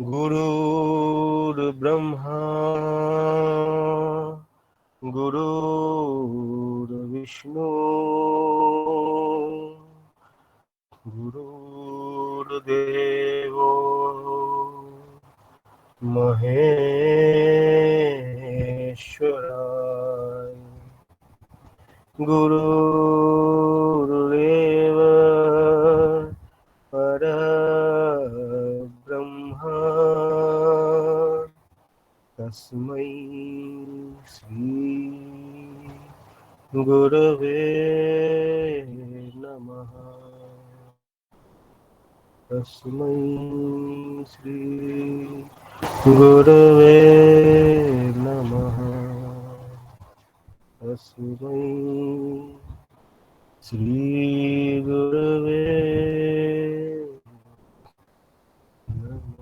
গুরুর ব্রহ্মা গুরুর বিষ্ণু গুরুর্দেব মহেশ্বরায় গুরুরেব পরব্রহ্মা তস্मै শ্রী গুরবে নমঃ। তস্मै শ্রী গুরবে নমঃ। তস্मै শ্রী গুরবে নমঃ।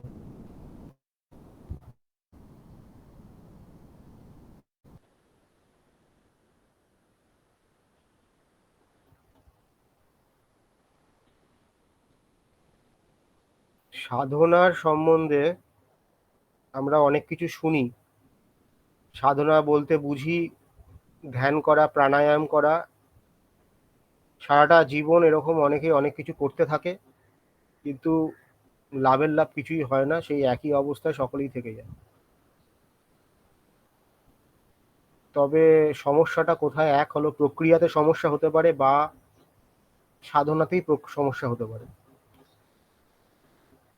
সাধনার সম্বন্ধে আমরা অনেক কিছু শুনি। সাধনা বলতে বুঝি ধ্যান করা, প্রাণায়াম করা। সারাটা জীবন এরকম অনেকেই অনেক কিছু করতে থাকে, কিন্তু লাভের লাভ কিছুই হয় না, সেই একই অবস্থায় সকলেই থেকে যায়। তবে সমস্যাটা কোথায়? এক হলো প্রক্রিয়াতে সমস্যা হতে পারে, বা সাধনাতেই সমস্যা হতে পারে।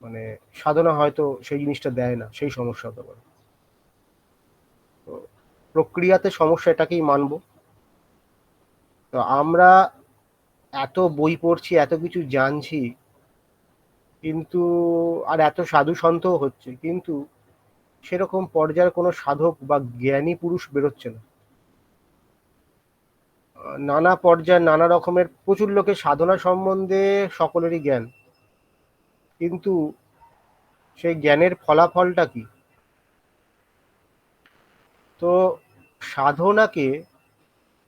মানে সাধনা হয়তো সেই জিনিসটা দেয় না, সেই সমস্যা হতে পারে। তো প্রক্রিয়াতে সমস্যা, এটাকেই মানবো। তো আমরা এত বই পড়ছি, এত কিছু জানছি, কিন্তু আর এত সাধু সন্তও হচ্ছে, কিন্তু সেরকম পর্যায়ের কোনো সাধক বা জ্ঞানী পুরুষ বেরোচ্ছে না। নানা পর্যায়ে নানা রকমের প্রচুর লোকের সাধনা সম্বন্ধে সকলেরই জ্ঞান, কিন্তু সেই জ্ঞানের ফলাফলটা কি? তো সাধনাকে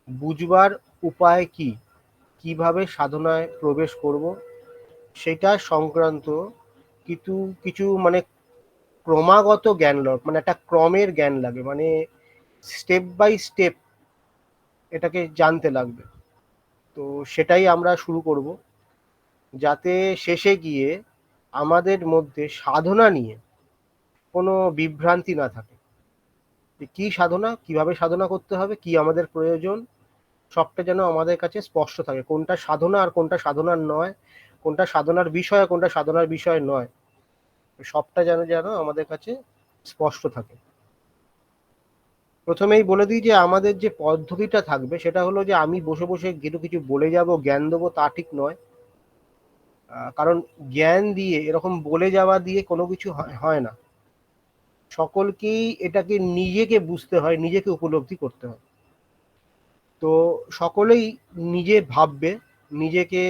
বুঝবার উপায় কি, কিভাবে সাধনায় প্রবেশ করব, সেটা সংক্রান্ত কিছু কিছু মানে ক্রমাগত জ্ঞান, মানে একটা ক্রমের জ্ঞান লাগে, মানে স্টেপ বাই স্টেপ এটাকে জানতে লাগবে। তো সেটাই আমরা শুরু করব, যাতে শেষে গিয়ে আমাদের মধ্যে সাধনা নিয়ে কোনো বিভ্রান্তি না থাকে, যে কী সাধনা, কিভাবে সাধনা করতে হবে, কি আমাদের প্রয়োজন, সবটা যেন আমাদের কাছে স্পষ্ট থাকে। কোনটা সাধনা আর কোনটা সাধনার নয়, কোনটা সাধনার বিষয় কোনটা সাধনার বিষয় নয়, সবটা যেন যেন আমাদের কাছে স্পষ্ট থাকে। প্রথমেই বলে দিই যে আমাদের যে পদ্ধতিটা থাকবে সেটা হলো যে আমি বসে বসে কিছু কিছু বলে যাব, জ্ঞান দেবো, তা ঠিক নয়। কারণ জ্ঞান দিয়ে, এরকম বলে যাওয়া দিয়ে কোনো কিছু হয় না। সকলকেই এটাকে নিজেকে বুঝতে হয়, নিজেকে উপলব্ধি করতে হয়। তো সকলেই নিজে ভাববে, নিজেকে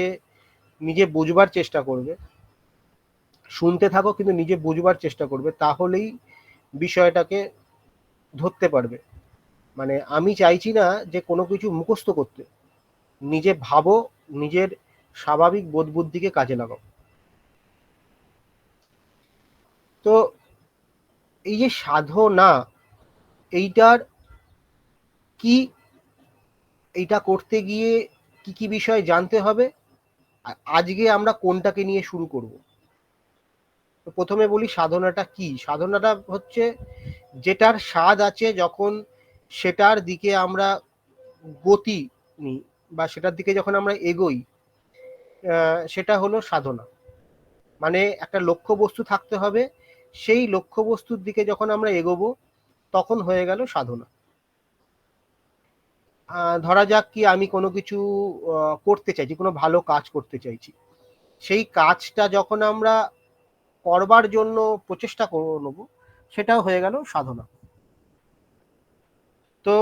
নিজে বুঝবার চেষ্টা করবে, শুনতে থাকো কিন্তু নিজে বুঝবার চেষ্টা করবে, তাহলেই বিষয়টাকে ধরতে পারবে। মানে আমি চাইছি না যে কোনো কিছু মুখস্থ করতে, নিজে ভাবো, নিজের স্বাভাবিক বোধ বুদ্ধিকে কাজে লাগাও। তো এই যে সাধনা, এইটার কি, এইটা করতে গিয়ে কি কি বিষয় জানতে হবে, আজকে আমরা কোনটাকে নিয়ে শুরু করব। তো প্রথমে বলি সাধনাটা কি। সাধনাটা হচ্ছে যেটার স্বাদ আছে, যখন সেটার দিকে আমরা গতি নিই বা সেটার দিকে যখন আমরা এগোই, সেটা হলো সাধনা। মানে একটা লক্ষ্যবস্তু থাকতে হবে, সেই লক্ষ্যবস্তুর দিকে যখন আমরা এগোবো তখন হয়ে গেল সাধনা। ধরা যাক কি আমি কোনো কিছু করতে চাইছি, কোনো ভালো কাজ করতে চাইছি, সেই কাজটা যখন আমরা করবার জন্য প্রচেষ্টা নেবো, সেটাও হয়ে গেল সাধনা। তো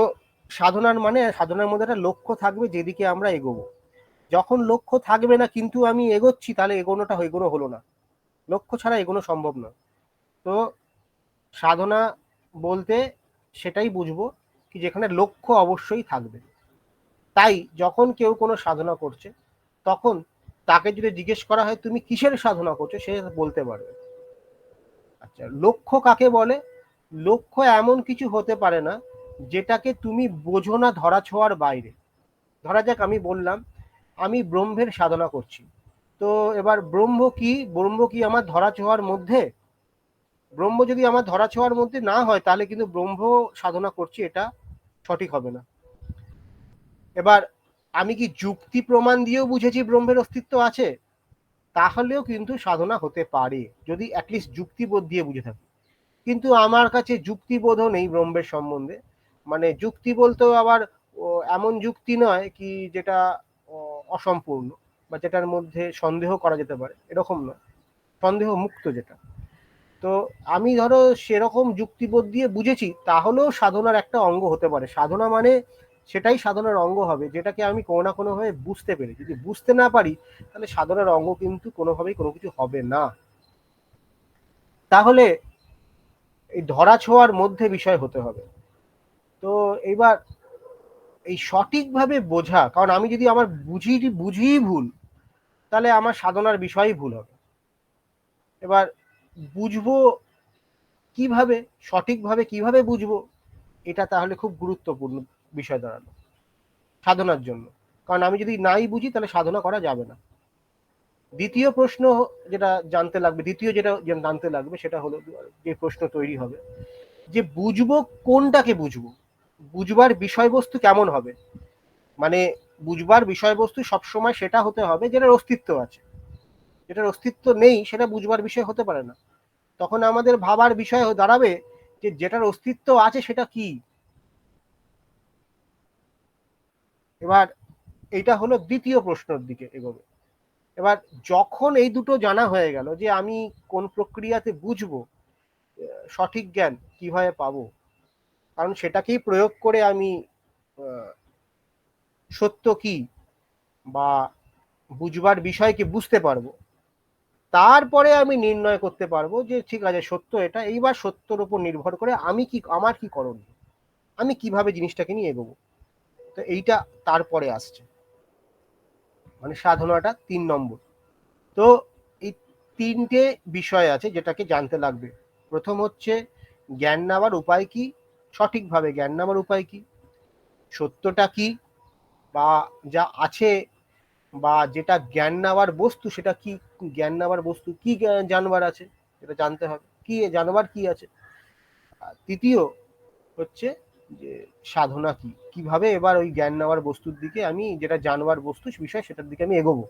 সাধনার মধ্যে একটা লক্ষ্য থাকবে, যেদিকে আমরা এগোবো। যখন লক্ষ্য থাকবে না কিন্তু আমি এগোচ্ছি, তাহলে এগোনো হলো না। লক্ষ্য ছাড়া এগোনো সম্ভব নয়। তো সাধনা বলতে সেটাই বুঝবো, কি যেখানে লক্ষ্য অবশ্যই থাকবে। তাই যখন কেউ কোনো সাধনা করছে, তখন তাকে যদি জিজ্ঞেস করা হয় তুমি কিসের সাধনা করছো, সে বলতে পারবে। আচ্ছা, লক্ষ্য কাকে বলে? লক্ষ্য এমন কিছু হতে পারে না যেটাকে তুমি বোঝো না, ধরা ছোঁয়ার বাইরে। ধরা যাক আমি বললাম আমি ব্রহ্মের সাধনা করছি, তো এবার ব্রহ্ম কি আমার ধরা ছোঁয়ার মধ্যে? ব্রহ্ম যদি আমার ধরা ছোঁয়ার মধ্যে না হয়, তাহলে কিন্তু ব্রহ্ম সাধনা করছি, এটা সঠিক হবে না। এবার আমি কি যুক্তি প্রমাণ দিয়েও বুঝেছি ব্রহ্মের অস্তিত্ব আছে, তাহলেও কিন্তু সাধনা হতে পারে, যদি অ্যাটলিস্ট যুক্তিবোধ দিয়ে বুঝে থাকি। কিন্তু আমার কাছে যুক্তিবোধও নেই ব্রহ্মের সম্বন্ধে। মানে যুক্তি বলতেও আবার এমন যুক্তি নয় কি যেটা অসম্পূর্ণ, বা যেটার মধ্যে সন্দেহ করা যেতে পারে, এরকম নয়, সন্দেহ মুক্ত যেটা। তো আমি ধরো সেরকম যুক্তিবোধ দিয়ে বুঝেছি, তাহলেও সাধনার একটা অঙ্গ হতে পারে। সাধনা মানে সেটাই সাধনার অঙ্গ হবে, যেটাকে আমি কোনো না কোনোভাবে বুঝতে পেরে। যদি বুঝতে না পারি, তাহলে সাধনার অঙ্গ কিন্তু কোনোভাবেই কোনো কিছু হবে না। তাহলে এই ধরা ছোঁয়ার মধ্যে বিষয় হতে হবে। তো এবার এই সঠিকভাবে বোঝা, কারণ আমি যদি আমার বুঝি ভুল, তাহলে আমার সাধনার বিষয়ই ভুল হবে। এবার বুঝবো কিভাবে, সঠিকভাবে কিভাবে বুঝবো, এটা তাহলে খুব গুরুত্বপূর্ণ বিষয় দাঁড়ালো সাধনার জন্য। কারণ আমি যদি নাই বুঝি, তাহলে সাধনা করা যাবে না। দ্বিতীয় প্রশ্ন যেটা জানতে লাগবে সেটা হলো, যে প্রশ্ন তৈরি হবে, যে বুঝবো কোনটাকে বুঝবো, বুঝবার বিষয়বস্তু কেমন হবে। মানে বুঝবার বিষয়বস্তু সবসময় সেটা হতে হবে যেটার অস্তিত্ব আছে। যেটার অস্তিত্ব নেই সেটা বুঝবার বিষয় হতে পারে না। তখন আমাদের ভাবার বিষয় দাঁড়াবে যে যেটার অস্তিত্ব আছে সেটা কি। এবার এটা হলো দ্বিতীয় প্রশ্নের দিকে এগোবে। এবার যখন এই দুটো জানা হয়ে গেল, যে আমি কোন প্রক্রিয়াতে বুঝবো, সঠিক জ্ঞান কিভাবে পাবো, কারণ সেটাকেই প্রয়োগ করে আমি সত্য কি বা বুঝবার বিষয়কে বুঝতে পারবো। তারপরে আমি নির্ণয় করতে পারবো যে ঠিক আছে, সত্য এটা, এইবার সত্যর উপর নির্ভর করে আমার কি করণীয়, আমি কিভাবে জিনিসটাকে নিয়ে এগোবো। তো এইটা তারপরে আসছে, মানে সাধনাটা 3 নম্বর। তো এই তিনটে বিষয় আছে যেটাকে জানতে লাগবে। প্রথম হচ্ছে জ্ঞান নেওয়ার উপায় কি, সঠিকভাবে জ্ঞান নেওয়ার উপায় কি, সত্যটা কি, বা যা আছে, বা যেটা জ্ঞান নেওয়ার বস্তু সেটা কি, জ্ঞান নেওয়ার বস্তু কি, জানবার আছে এটা জানতে হবে, কি জানবার কি আছে। আর তৃতীয় হচ্ছে যে সাধনা কি, কিভাবে এবার ওই জ্ঞান নেওয়ার বস্তুর দিকে, আমি যেটা জানবার বস্তু বিষয় সেটার দিকে আমি এগোবো।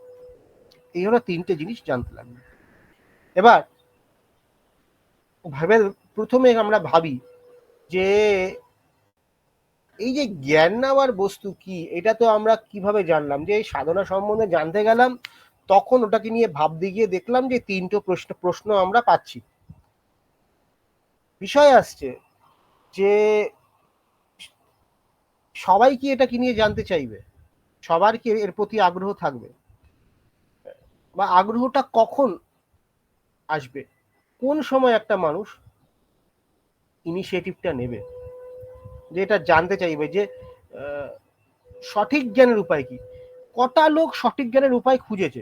এই হলো তিনটে জিনিস জানতে লাগবে। এবার ভাবে প্রথমে আমরা ভাবি যে এই যে জ্ঞান নেওয়ার বস্তু কি, এটা তো আমরা কিভাবে জানলাম, যে এই সাধনা সম্বন্ধে জানতে গেলাম, তখন ওটাকে নিয়ে ভাবতে গিয়ে দেখলাম যে তিনটে প্রশ্ন আমরা পাচ্ছি। বিষয় আসছে যে সবাই কি এটা কি নিয়ে জানতে চাইবে, সবার কি এর প্রতি আগ্রহ থাকবে, বা আগ্রহটা কখন আসবে, কোন সময় একটা মানুষ ইনিশিয়েটিভটা নেবে, যে এটা জানতে চাইবে যে আহ, সঠিক জ্ঞানের উপায় কি। কটা লোক সঠিক জ্ঞানের উপায় খুঁজেছে?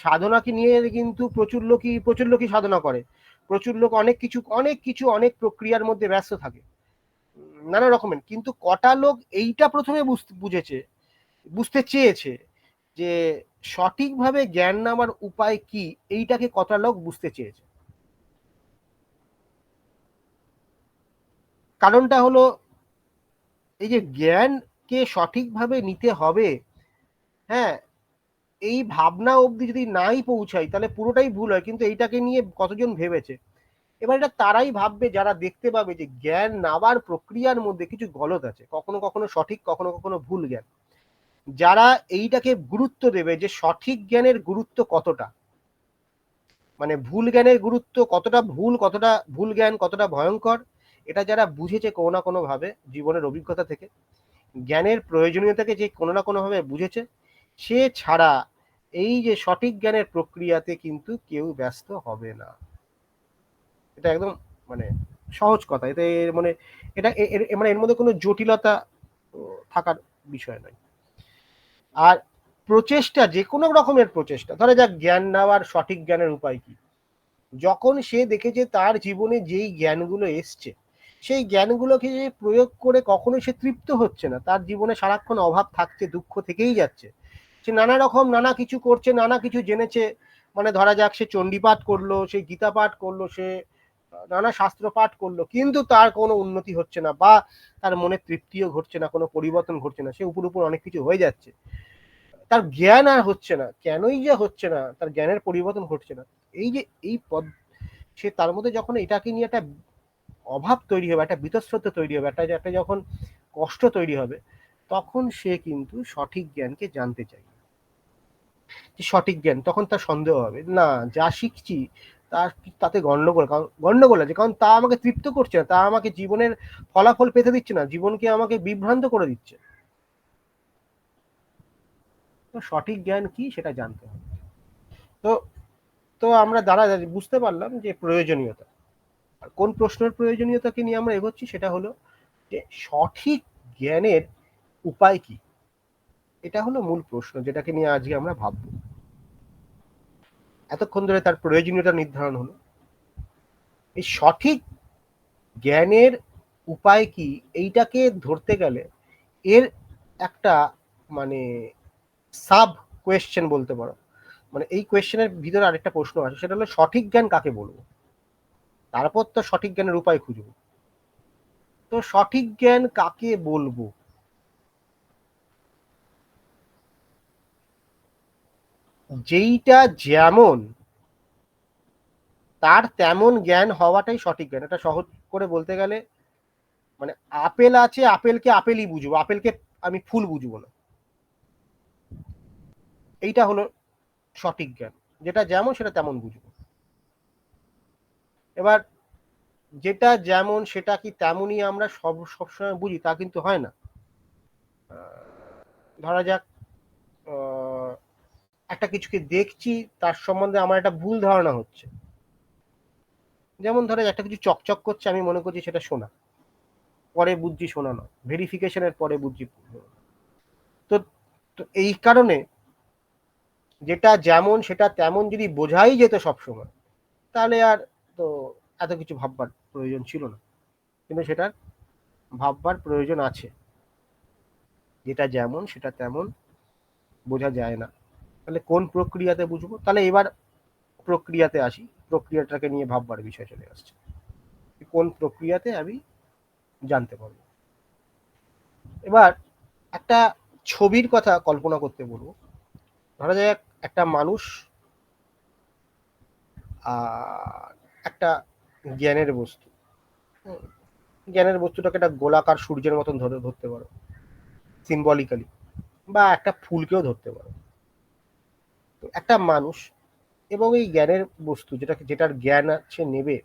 সাধনাকে নিয়ে কিন্তু প্রচুর লোকই সাধনা করে, প্রচুর লোক অনেক প্রক্রিয়ার মধ্যে ব্যস্ত থাকে, নানা রকমের। কিন্তু কটা লোক এইটা প্রথমে বুঝতে চেয়েছে যে সঠিকভাবে জ্ঞান নেওয়ার উপায় কি, এইটাকে কটা লোক বুঝতে চেয়েছে? কারণটা হলো এই যে জ্ঞানকে সঠিকভাবে নিতে হবে, হ্যাঁ, এই ভাবনা অবধি যদি নাই পৌঁছাই, তাহলে পুরোটাই ভুল হয়। কিন্তু এইটাকে নিয়ে কতজন ভেবেছে? এবার এটা তারাই ভাববে যারা দেখতে পাবে যে জ্ঞান নেওয়ার প্রক্রিয়ার মধ্যে কিছু গলত আছে, কখনো কখনো সঠিক, কখনো কখনো ভুল জ্ঞান। যারা এইটাকে গুরুত্ব দেবে যে সঠিক জ্ঞানের গুরুত্ব কতটা, মানে ভুল জ্ঞানের গুরুত্ব কতটা, কতটা ভুল জ্ঞান কতটা ভয়ঙ্কর, এটা যারা বুঝেছে কোনো না কোনো ভাবে জীবনের অভিজ্ঞতা থেকে, জ্ঞানের প্রয়োজনীয়তাকে যে কোনো না কোনোভাবে বুঝেছে, সে ছাড়া এই যে সঠিক জ্ঞানের প্রক্রিয়াতে কিন্তু কেউ ব্যস্ত হবে না। এটা একদম মানে সহজ কথা। এতে মানে এটা মানে এর মধ্যে কোনো জটিলতা থাকার বিষয় নয়। আর প্রচেষ্টা, যে কোনো রকমের প্রচেষ্টা, ধরা যাক জ্ঞান নেওয়ার সঠিক জ্ঞানের উপায় কি, যখন সে দেখেছে তার জীবনে যেই জ্ঞানগুলো এসছে, সেই জ্ঞানগুলোকে যে প্রয়োগ করে কখনোই সে তৃপ্ত হচ্ছে না, তার জীবনে সারাক্ষণ অভাব থাকছে, দুঃখ থেকেই যাচ্ছে। সে নানা রকম নানা কিছু করছে, নানা কিছু জেনেছে, মানে ধরা যাক সে চণ্ডীপাঠ করলো, সে গীতা পাঠ করলো, সে নানা শাস্ত্র পাঠ করলো, কিন্তু তার কোনো উন্নতি হচ্ছে না, বা তার মনে তৃপ্তিও ঘটছে না, কোনো পরিবর্তন ঘটছে না, সে উপর উপর অনেক কিছু হয়ে যাচ্ছে, তার জ্ঞান আর হচ্ছে না। কেনই যে হচ্ছে না, তার জ্ঞানের পরিবর্তন ঘটছে না, এই যে এই পদ, সে তার মধ্যে যখন এটাকে নিয়ে একটা অভাব তৈরি হবে, একটা বীতশ্রদ্ধা তৈরি হবে, একটা যখন কষ্ট তৈরি হবে, তখন সে কিন্তু সঠিক জ্ঞানকে জানতে চাই। সঠিক জ্ঞান, তখন তার সন্দেহ হবে, না যা শিখছি তার তাতে গন্ডগোল, কারণ গন্ডগোল আছে, কারণ তা আমাকে তৃপ্ত করছে না, তা আমাকে জীবনের ফলাফল পেতে দিচ্ছে না, জীবনকে আমাকে বিভ্রান্ত করে দিচ্ছে। তো সঠিক জ্ঞান কি সেটা জানতে হবে। তো তো আমরা দ্বারা বুঝতে পারলাম যে প্রয়োজনীয়তা, আর কোন প্রশ্নের প্রয়োজনীয়তাকে নিয়ে আমরা এগোচ্ছি সেটা হলো যে সঠিক জ্ঞানের উপায় কি। এটা হলো মূল প্রশ্ন, যেটাকে নিয়ে আজকে আমরা ভাববো। এতক্ষণ ধরে তার প্রয়োজনীয়তা নির্ধারণ হলো, এই সঠিক জ্ঞানের উপায় কি, এইটাকে ধরতে গেলে এর একটা মানে সাব কোয়েশ্চেন বলতে পারো, মানে এই কোয়েশ্চেনের ভিতরে আরেকটা প্রশ্ন আছে, সেটা হলো সঠিক জ্ঞান কাকে বলবো, তারপর তো সঠিক জ্ঞানের উপায় খুঁজবো। তো সঠিক জ্ঞান কাকে বলবো, যেইটা যেমন তার তেমন জ্ঞান হওয়াটাই সঠিক জ্ঞান। এটা সহজ করে বলতে গেলে, মানে আপেল আছে, আপেলকে আপেলই বুঝবো, আপেলকে আমি ফুল বুঝবো না, এইটা হলো সঠিক জ্ঞান, যেটা যেমন সেটা তেমন বুঝবো। এবার যেটা যেমন সেটা কি তেমনই আমরা সবসময় বুঝি, তা কিন্তু হয় না। ধরা যাক একটা কিছুকে দেখছি, তার সম্বন্ধে আমার একটা ভুল ধারণা হচ্ছে, যেমন ধরে একটা কিছু চকচক করছে, আমি মনে করছি সেটা সোনা, পরে বুঝছি সোনা নয়, ভেরিফিকেশনের পরে বুঝছি। তো তো এই কারণে যেটা যেমন সেটা তেমন যদি বোঝাই যেত সবসময়, তাহলে আর তো এত কিছু ভাববার প্রয়োজন ছিল না, কিন্তু সেটার ভাববার প্রয়োজন আছে। যেটা যেমন সেটা তেমন বোঝা যায় না, তাহলে কোন প্রক্রিয়াতে বুঝবো, তাহলে এবার প্রক্রিয়াতে আসি, প্রক্রিয়াটাকে নিয়ে ভাববার বিষয় চলে আসছে, কোন প্রক্রিয়াতে আমি জানতে পারবো। এবার একটা ছবির কথা কল্পনা করতে বলবো। ধরা যায় একটা মানুষ আর একটা জ্ঞানের বস্তু, জ্ঞানের বস্তুটাকে একটা গোলাকার সূর্যের মতন ধরতে পারো সিম্বলিক্যালি, বা একটা ফুলকেও ধরতে পারো। তো একটা মানুষ এবং এই জ্ঞানের বস্তু, যেটার জ্ঞান সে নেবে,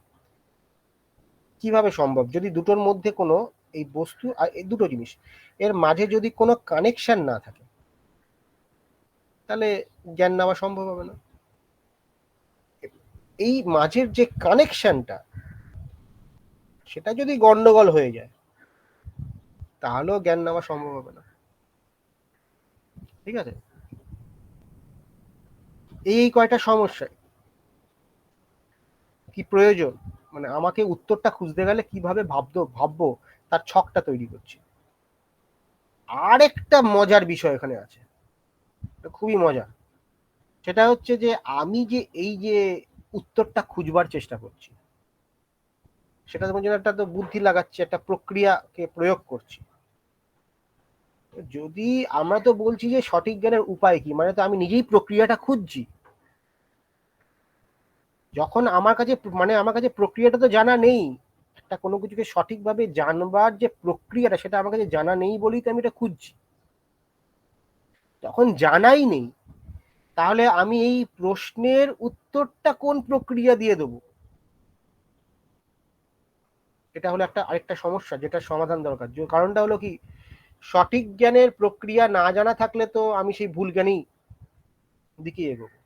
কিভাবে সম্ভব, যদি দুটোর মধ্যে কোনো, এই বস্তু আর এই দুটো জিনিস এর মাঝে যদি কোনো কানেকশন না থাকে, তাহলে জ্ঞান নেওয়া সম্ভব হবে না। এই মাঝের যে কানেকশনটা, সেটা যদি গন্ডগোল হয়ে যায়, তাহলেও জ্ঞান নেওয়া সম্ভব হবে না। ঠিক আছে, এই কয়টা সমস্যা কি প্রয়োজন, মানে আমাকে উত্তরটা খুঁজতে গেলে কিভাবে ভাববো তার ছকটা তৈরি করছি। আর একটা মজার বিষয় এখানে আছে, খুবই মজা, সেটা হচ্ছে যে আমি যে এই যে উত্তরটা খুঁজবার চেষ্টা করছি, সেটা তোমার জন্য একটা তো বুদ্ধি লাগাচ্ছি, একটা প্রক্রিয়াকে প্রয়োগ করছি। যদি আমরা তো বলছি যে সঠিক জ্ঞানের উপায় কি, মানে তো আমি নিজেই প্রক্রিয়াটা খুঁজছি। যখন আমার কাছে, মানে আমার কাছে প্রক্রিয়াটা তো জানা নেই, একটা কোনো কিছুকে সঠিকভাবে জানবার যে প্রক্রিয়াটা, সেটা আমার কাছে জানা নেই বলেই তো আমি এটা খুঁজছি। যখন জানাই নেই, তাহলে আমি এই প্রশ্নের উত্তরটা কোন প্রক্রিয়া দিয়ে দেবো, এটা হলো একটা আরেকটা সমস্যা, যেটা সমাধান দরকার। কারণটা হলো কি, সঠিক জ্ঞানের প্রক্রিয়া না জানা থাকলে তো আমি সেই ভুল জ্ঞানই দিকে এগোবো।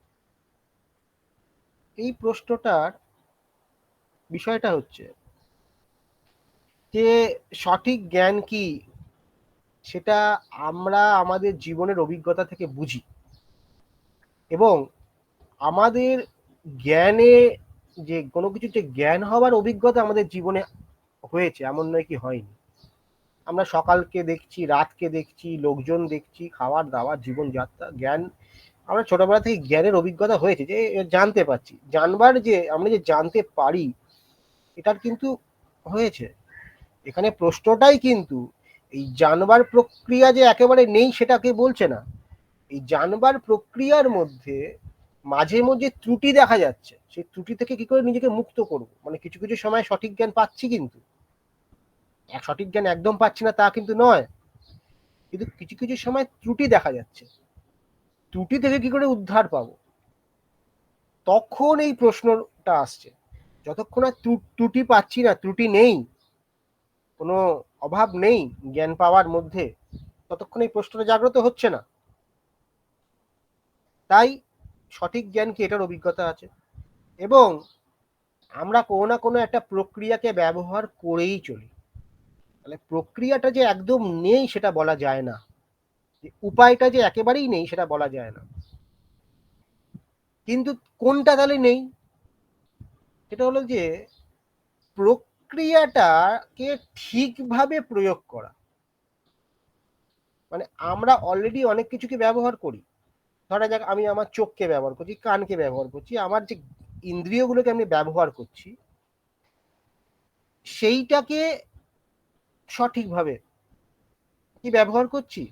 এই প্রশ্নটার বিষয়টা হচ্ছে যে সঠিক জ্ঞান কি সেটা আমরা আমাদের জীবনের অভিজ্ঞতা থেকে বুঝি, এবং আমাদের জ্ঞানে যে কোনো কিছু যে জ্ঞান হওয়ার অভিজ্ঞতা আমাদের জীবনে হয়েছে এমন নয় কি হয়নি। আমরা সকালকে দেখছি, রাতকে দেখছি, লোকজন দেখছি, খাবার দাবার, জীবনযাত্রা, জ্ঞান, আমরা ছোটবেলা থেকে জ্ঞানের অভিজ্ঞতা হয়েছে, যে জানতে পারছি, জানবার যে আমরা যে জানতে পারি এটার কিন্তু হয়েছে। এখানে প্রশ্নটাই কিন্তু এই জানবার প্রক্রিয়া যে একেবারে নেই সেটাকে বলছে না। এই জানবার প্রক্রিয়ার মধ্যে মাঝে মধ্যে ত্রুটি দেখা যাচ্ছে, সেই ত্রুটি থেকে কি করে নিজেকে মুক্ত করব, মানে কিছু কিছু সময় সঠিক জ্ঞান পাচ্ছি, কিন্তু সঠিক জ্ঞান একদম পাচ্ছি না তা কিন্তু নয়, কিন্তু কিছু কিছু সময় ত্রুটি দেখা যাচ্ছে, ত্রুটি থেকে কি করে উদ্ধার পাবো, তখন এই প্রশ্নটা আসছে। যতক্ষণ আর ত্রুটি পাচ্ছি না, ত্রুটি নেই, কোনো অভাব নেই জ্ঞান পাওয়ার মধ্যে, ততক্ষণ এই প্রশ্নটা জাগ্রত হচ্ছে না। তাই সঠিক জ্ঞান কি এটার অভিজ্ঞতা আছে, এবং আমরা কোনো না কোনো একটা প্রক্রিয়াকে ব্যবহার করেই চলি। তাহলে প্রক্রিয়াটা যে একদম নেই সেটা বলা যায় না, উপায়টা যে একেবারেই নেই সেটা বলা যায় না, কিন্তু কোনটা তাহলে নেই, সেটা হলো যে প্রক্রিয়াটাকে ঠিকভাবে প্রয়োগ করা। মানে আমরা অলরেডি অনেক কিছুকে ব্যবহার করি, ধরা যাক আমি আমার চোখকে ব্যবহার করছি, কানকে ব্যবহার করছি, আমার যে ইন্দ্রিয়গুলোকে আমি ব্যবহার করছি সেইটাকে সঠিকভাবে কি ব্যবহার করছি,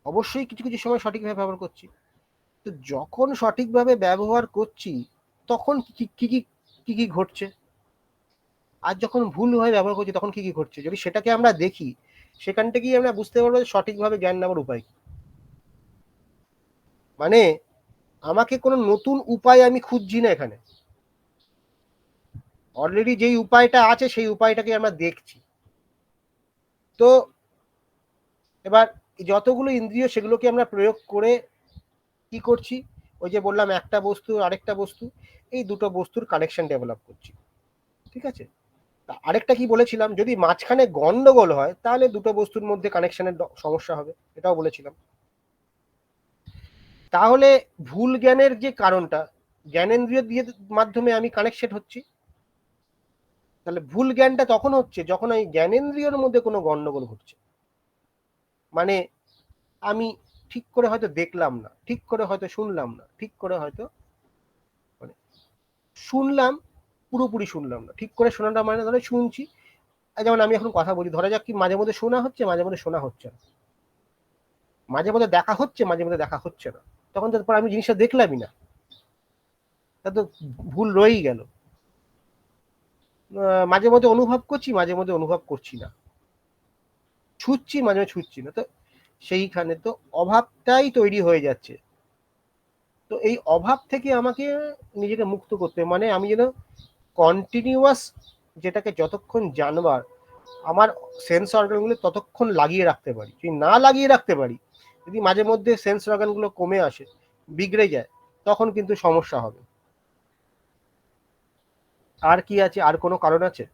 অবশ্যই কিছু কিছু সময় সঠিকভাবে ব্যবহার করছি। তো যখন সঠিকভাবে ব্যবহার করছি তখন কি কি কি কি কি ঘটছে, আর যখন ভুলভাবে ব্যবহার করছি তখন কি কি ঘটছে, যদি সেটাকে আমরা দেখি, সেখান থেকেই আমরা বুঝতে পারবো যে সঠিকভাবে জ্ঞান নেওয়ার উপায় কি। মানে আমাকে কোনো নতুন উপায় আমি খুঁজছি না এখানে, অলরেডি যেই উপায়টা আছে সেই উপায়টাকে আমরা দেখছি। তো এবার যতগুলো ইন্দ্রিয় সেগুলোকে আমরা প্রয়োগ করে কি করছি, ওই যে বললাম একটা বস্তু আরেকটা বস্তু, এই দুটো বস্তুর কানেকশন ডেভেলপ করছি, ঠিক আছে। আরেকটা কি বলেছিলাম, যদি মাঝখানে গন্ডগোল হয় তাহলে দুটো বস্তুর মধ্যে কানেকশনের সমস্যা হবে, এটাও বলেছিলাম। তাহলে ভুল জ্ঞানের যে কারণটা, জ্ঞানেন্দ্রিয় দিয়ে মাধ্যমে আমি কানেকশন হচ্ছি, তাহলে ভুল জ্ঞানটা তখন হচ্ছে যখন এই জ্ঞানেন্দ্রিয়র মধ্যে কোনো গন্ডগোল ঘটছে। মানে আমি ঠিক করে হয়তো দেখলাম না, ঠিক করে হয়তো শুনলাম না, ঠিক করে হয়তো মানে শুনলাম, পুরোপুরি শুনলাম না, ঠিক করে শোনাটা মানে ধরো শুনছি, যেমন আমি এখন কথা বলি, ধরা যাক কি মাঝে মধ্যে শোনা হচ্ছে, মাঝে মধ্যে শোনা হচ্ছে না, মাঝে মধ্যে দেখা হচ্ছে, মাঝে মধ্যে দেখা হচ্ছে না, তখন তারপর আমি জিনিসটা দেখলামই না, তা তো ভুল রয়েই গেল। মাঝে মধ্যে অনুভব করছি, মাঝে মধ্যে অনুভব করছি না, ছুটছি, মাঝে মাঝে ছুটছি না, তো সেইখানে তো অভাবটাই তৈরি হয়ে যাচ্ছে। তো এই অভাব থেকে আমাকে নিজেকে মুক্ত করতে, মানে আমি যেন কন্টিনিউয়াস যেটাকে যতক্ষণ জানবার আমার সেন্স অর্গানগুলো ততক্ষণ লাগিয়ে রাখতে পারি, যদি না লাগিয়ে রাখতে পারি, যদি মাঝে মধ্যে সেন্স অর্গানগুলো কমে আসে, বিগড়ে যায়, তখন কিন্তু সমস্যা হবে। আর কি আছে, আর কোনো কারণ আছে?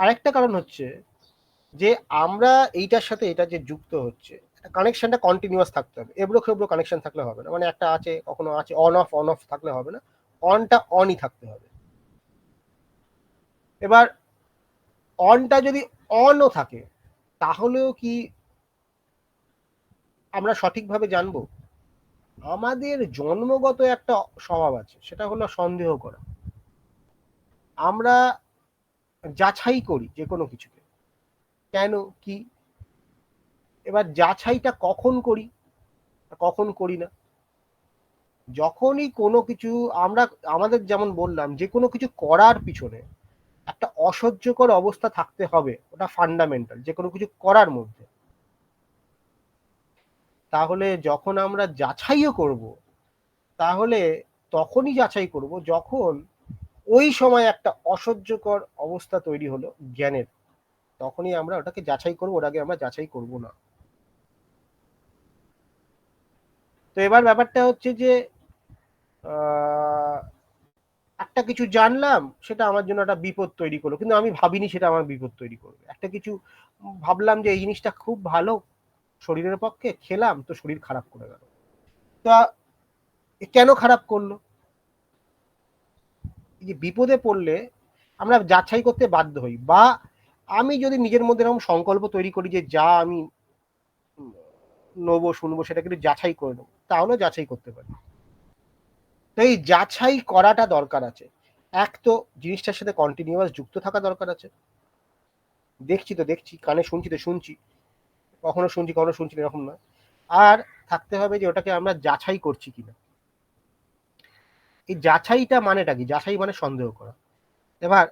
আরেকটা কারণ হচ্ছে যে আমরা এইটার সাথে এটা যে যুক্ত হচ্ছে, কানেকশনটা কন্টিনিউয়াস থাকতে হবে, এবড়ো খেবড়ো কানেকশন থাকলে হবে না, মানে একটা আছে কখনো আছে অন অফ থাকলে হবে না, অনটা অনই থাকতে হবে। এবার অনটা যদি অনও থাকে তাহলেও কি আমরা সঠিকভাবে জানবো? আমাদের জন্মগত একটা স্বভাব আছে, সেটা হলো সন্দেহ করা। আমরা যাচাই করি যে কোনো কিছুকে, কেন, কি। এবার যাচাইটা কখন করি, কখন করি না, যখনই কোনো কিছু আমরা, আমাদের যেমন বললাম যে কোনো কিছু করার পিছনে একটা অসহ্যকর অবস্থা থাকতে হবে, ওটা ফান্ডামেন্টাল যে কোনো কিছু করার মধ্যে। তাহলে যখন আমরা যাচাইও করব, তাহলে তখনই যাচাই করব যখন ওই সময় একটা অসহ্যকর অবস্থা তৈরি হলো জ্ঞানের, তখনই আমরা ওটাকে যাচাই করবো, ওর আগে আমরা যাচাই করব না। তো এবার ব্যাপারটা হচ্ছে যে একটা কিছু জানলাম, সেটা আমার জন্য একটা বিপদ তৈরি করলো, কিন্তু আমি ভাবিনি সেটা আমার বিপদ তৈরি করবে। একটা কিছু ভাবলাম যে এই জিনিসটা খুব ভালো শরীরের পক্ষে, খেলাম তো শরীর খারাপ করে গেল। তা কেন খারাপ করলো? এই যে বিপদে পড়লে আমরা যাচাই করতে বাধ্য হই, বা আমি যদি নিজের মধ্যে এরকম সংকল্প তৈরি করি যে যা আমি নেবো শুনবো সেটা কিন্তু যাচাই করে নেবো, তাহলে যাচাই করতে পারি। তো এই যাচাই করাটা দরকার আছে। এক তো জিনিসটার সাথে কন্টিনিউয়াস যুক্ত থাকা দরকার আছে। দেখছি তো দেখছি, কানে শুনছি তো শুনছি, কখনো শুনছি কখনো শুনছি না, এরকম নয়। আর থাকতে হবে যে ওটাকে আমরা যাচাই করছি কিনা। এই যাচাইটা মানেটা কি? যাচাই মানে সন্দেহ করা। এবার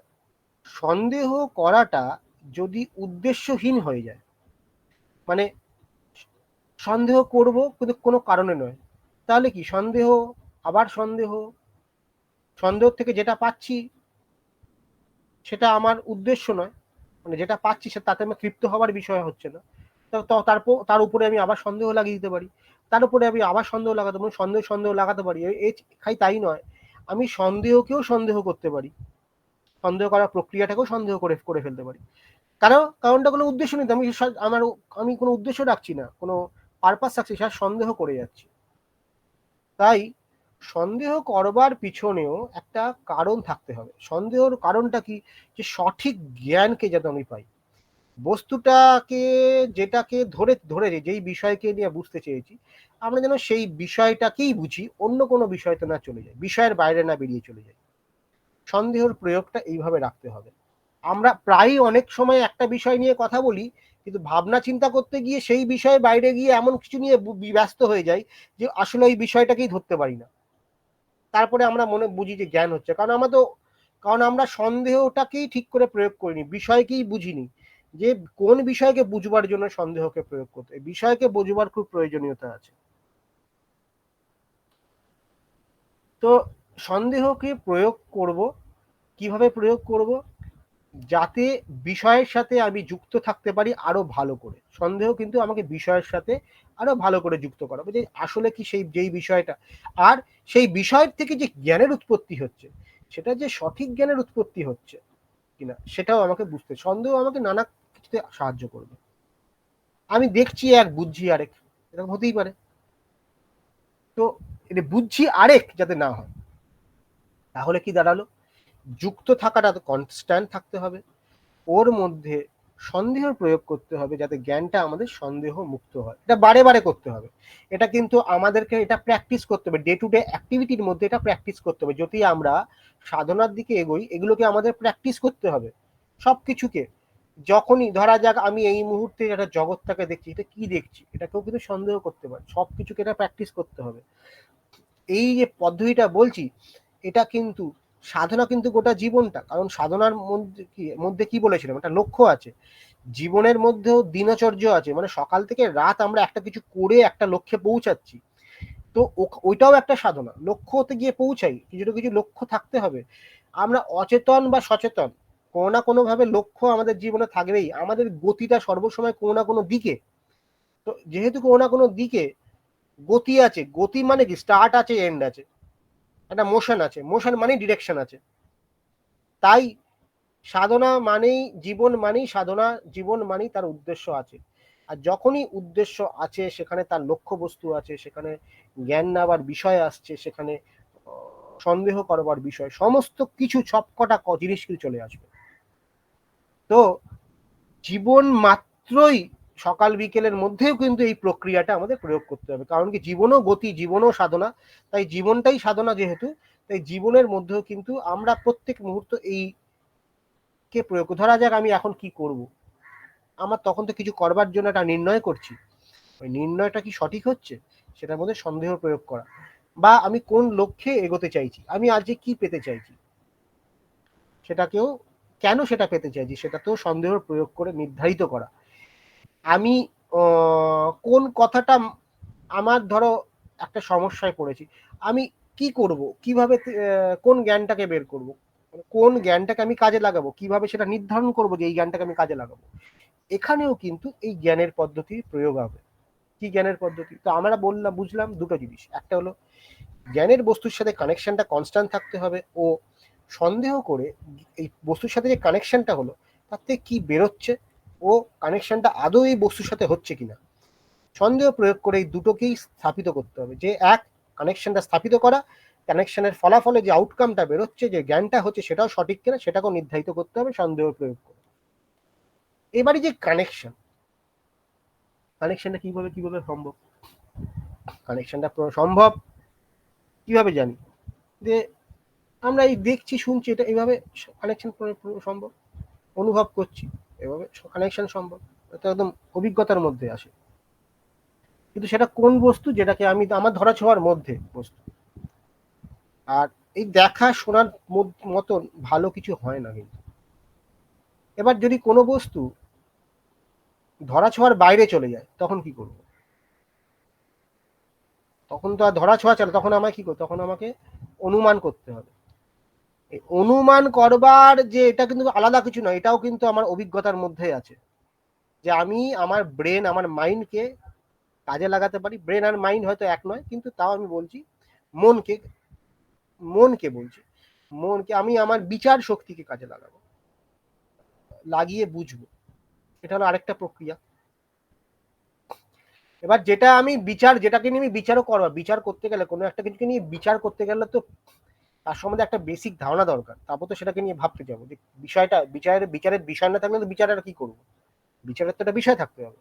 সন্দেহ করাটা যদি উদ্দেশ্যহীন হয়ে যায়, মানে সন্দেহ করব কিন্তু কোনো কারণে নয়, তাহলে কি সন্দেহ, আবার সন্দেহ, সন্দেহ থেকে যেটা পাচ্ছি সেটা আমার উদ্দেশ্য নয়, মানে যেটা পাচ্ছি সে তাতে আমার তৃপ্ত হওয়ার বিষয় হচ্ছে না। তো তারপর তার উপরে আমি আবার সন্দেহ লাগিয়ে দিতে পারি, তার উপরে আমি আবার সন্দেহ লাগাতে পারি, সন্দেহ সন্দেহ লাগাতে পারি। এই খাই তাই নয়, আমি সন্দেহকেও সন্দেহ করতে পারি, সন্দেহ করার প্রক্রিয়াটাকেও সন্দেহ করে করে ফেলতে পারি। কারণটা কোনো উদ্দেশ্য নেই, আমার আমি কোনো উদ্দেশ্য রাখছি না, কোনো পারপাস রাখছি, সেটা সন্দেহ করে যাচ্ছি। তাই সন্দেহ করবার পিছনেও একটা কারণ থাকতে হবে। সন্দেহের কারণটা কি? যে সঠিক জ্ঞানকে যাতে আমি পাই, বস্তুটাকে, যেটাকে ধরে ধরে যেই বিষয়কে নিয়ে বুঝতে চেয়েছি, আমরা যেন সেই বিষয়টাকেই বুঝি, অন্য কোনো বিষয়তে না চলে যাই, বিষয়ের বাইরে না বেরিয়ে চলে যাই। সন্দেহের প্রয়োগটা এইভাবে রাখতে হবে। আমরা প্রায়ই অনেক সময় একটা বিষয় নিয়ে কথা বলি, কিন্তু ভাবনা চিন্তা করতে গিয়ে সেই বিষয়ের বাইরে গিয়ে এমন কিছু নিয়ে ব্যস্ত হয়ে যাই যে আসলে ওই বিষয়টাকেই ধরতে পারি না। তারপরে আমরা মনে বুঝি যে জ্ঞান হচ্ছে, কারণ আমরা সন্দেহটাকেই ঠিক করে প্রয়োগ করিনি, বিষয়কেই বুঝিনি যে কোন বিষয়কে বুঝবার জন্য সন্দেহকে প্রয়োগ করতে, বিষয়কে বুঝবার খুব প্রয়োজনীয়তা আছে। তো সন্দেহকে প্রয়োগ করব, কিভাবে প্রয়োগ করব? যাতে বিষয়ের সাথে আমি যুক্ত থাকতে পারি আরো ভালো করে। সন্দেহ কিন্তু আমাকে বিষয়ের সাথে আরো ভালো করে যুক্ত করাবে, যে আসলে কি সেই যেই বিষয়টা, আর সেই বিষয়ের থেকে যে জ্ঞানের উৎপত্তি হচ্ছে, সেটা যে সঠিক জ্ঞানের উৎপত্তি হচ্ছে কিনা সেটাও আমাকে বুঝতে, সন্দেহ আমাকে নানা কিছুতে সাহায্য করবে। আমি দেখছি এক, বুঝছি আরেক, এরকম হতেই পারে। তো এটা বুঝছি আরেক যাতে না হয়, তাহলে কি দাঁড়ালো? যুক্ত থাকাটা তো কনস্ট্যান্ট থাকতে হবে, ওর মধ্যে সন্দেহের প্রয়োগ করতে হবে যাতে জ্ঞানটা আমাদের সন্দেহ মুক্ত হয়। এটা বারে বারে করতে হবে। এটা কিন্তু আমাদেরকে এটা প্র্যাকটিস করতে হবে, ডে টু ডে অ্যাক্টিভিটির মধ্যে এটা প্র্যাকটিস করতে হবে। যদি আমরা সাধনার দিকে এগোই, এগুলোকে আমাদের প্র্যাকটিস করতে হবে সব কিছুকে। যখনই ধরা যাক আমি এই মুহূর্তে একটা জগৎটাকে দেখছি, এটা কি দেখছি, এটাকেও কিন্তু সন্দেহ করতে পারে, সব কিছুকে এটা প্র্যাকটিস করতে হবে। এই যে পদ্ধতিটা বলছি, এটা কিন্তু সাধনা কিন্তু গোটা জীবনটা, কারণ সাধনার মধ্যে কি বলেছিলাম, একটা লক্ষ্য আছে, জীবনের মধ্যেও দিনচর্য আছে, মানে সকাল থেকে রাত আমরা একটা কিছু করে একটা লক্ষ্যে পৌঁছাচ্ছি। তো ওইটাও একটা সাধনা, লক্ষ্য হতে গিয়ে পৌঁছাই, কিছু না কিছু লক্ষ্য থাকতে হবে। আমরা অচেতন বা সচেতন, কোনো না কোনো ভাবে লক্ষ্য আমাদের জীবনে থাকবেই, আমাদের গতিটা সর্বসময় কোনো না কোনো দিকে। তো যেহেতু কোনো না কোনো দিকে গতি আছে, গতি মানে কি, স্টার্ট আছে এন্ড আছে, একটা মোশন আছে, মোশন মানেই ডিরেকশন আছে। তাই সাধনা মানেই জীবন, মানেই সাধনা, জীবন মানেই তার উদ্দেশ্য আছে। আর যখনই উদ্দেশ্য আছে সেখানে তার লক্ষ্য বস্তু আছে, সেখানে জ্ঞান নেওয়ার বিষয় আসছে, সেখানে সন্দেহ করবার বিষয়, সমস্ত কিছু সবকটা জিনিস কিন্তু চলে আসবে। তো জীবন মাত্রই সকাল বিকেলের মধ্যেও কিন্তু এই প্রক্রিয়াটা আমাদের প্রয়োগ করতে হবে, কারণ কি জীবনও গতি, জীবনও সাধনা। তাই জীবনটাই সাধনা যেহেতু, তাই জীবনের মধ্যেও কিন্তু আমরা প্রত্যেক মুহূর্ত এই কে প্রয়োগ, ধরা যাক আমি এখন কি করব, আমার তখন তো কিছু করবার জন্য একটা নির্ণয় করছি, ওই নির্ণয়টা কি সঠিক হচ্ছে, সেটার মধ্যে সন্দেহ প্রয়োগ করা। বা আমি কোন লক্ষ্যে এগোতে চাইছি, আমি আজকে কি পেতে চাইছি, সেটাকেও, কেন সেটা পেতে চাইছি সেটাতেও সন্দেহের প্রয়োগ করে নির্ধারিত করা। আমি কোন কথাটা, আমার ধরো একটা সমস্যায় পড়েছি, আমি কি করব, কিভাবে কোন জ্ঞানটাকে বের করব, কোন জ্ঞানটাকে আমি কাজে লাগাবো, কিভাবে সেটা নির্ধারণ করবো যে এই জ্ঞানটাকে আমি কাজে লাগাবো। এখানেও কিন্তু এই জ্ঞানের পদ্ধতির প্রয়োগ হবে। কি জ্ঞানের পদ্ধতি? তো আমরা বুঝলাম দুটো জিনিস। একটা হলো জ্ঞানের বস্তুর সাথে কানেকশনটা কনস্ট্যান্ট থাকতে হবে, ও সন্দেহ করে এই বস্তুর সাথে যে কানেকশনটা হলো তাতে কি বেরোচ্ছে, ও কানেকশনটা আদৌ এই বস্তুর সাথে হচ্ছে কিনা সন্দেহ প্রয়োগ করে এই দুটোকেই স্থাপিত করতে হবে। যে এক, কানেকশনটা স্থাপিত করা, কানেকশনের ফলাফলে যে আউটকামটা বেরোচ্ছে, যে জ্ঞানটা হচ্ছে সেটাও সঠিক কিনা সেটাকেও নির্ধারিত করতে হবে সন্দেহ প্রয়োগ করে। এবারে যে কানেকশনটা কিভাবে কিভাবে সম্ভব? কানেকশনটা সম্ভব কিভাবে জানি? যে আমরা এই দেখছি শুনছি, এটা এইভাবে কানেকশন সম্ভব, অনুভব করছি, এভাবে কানেকশন সম্ভব। এটা একদম অভিজ্ঞতার মধ্যে আসে। কিন্তু সেটা কোন বস্তু? যেটাকে আমি আমার ধরা ছোঁয়ার মধ্যে বস্তু। আর এই দেখা শোনার মতন ভালো কিছু হয় না কিন্তু। এবার যদি কোনো বস্তু ধরা ছোঁয়ার বাইরে চলে যায় তখন কি করব? তখন তো আর ধরা ছোঁয়া চলে, তখন আমায় কি করতে, তখন আমাকে অনুমান করতে হবে। এই অনুমান করবার যে এটা কিন্তু আলাদা কিছু নয়, এটাও কিন্তু আমার অভিজ্ঞতার মধ্যে আছে। যে আমি আমার ব্রেন, আমার মাইন্ডকে কাজে লাগাতে পারি। ব্রেন আর মাইন্ড হয়তো এক নয়, কিন্তু তাও আমি বলছি মনকে, বলছি মনকে আমি আমার বিচার শক্তিকে কাজে লাগাবো, লাগিয়ে বুঝবো। এটা হলো আরেকটা প্রক্রিয়া। এবার যেটা আমি যেটাকে নিয়ে আমি বিচার করতে গেলে, কোনো একটা কিছুকে নিয়ে বিচার করতে গেলে তো তার সম্বন্ধে একটা বেসিক ধারণা দরকার, তারপর তো সেটাকে নিয়ে ভাবতে যাবো যে বিষয়টা, বিচারের বিষয় না থাকলে তো বিচারের কি করবো? বিচারের তো একটা বিষয় থাকতে হবে।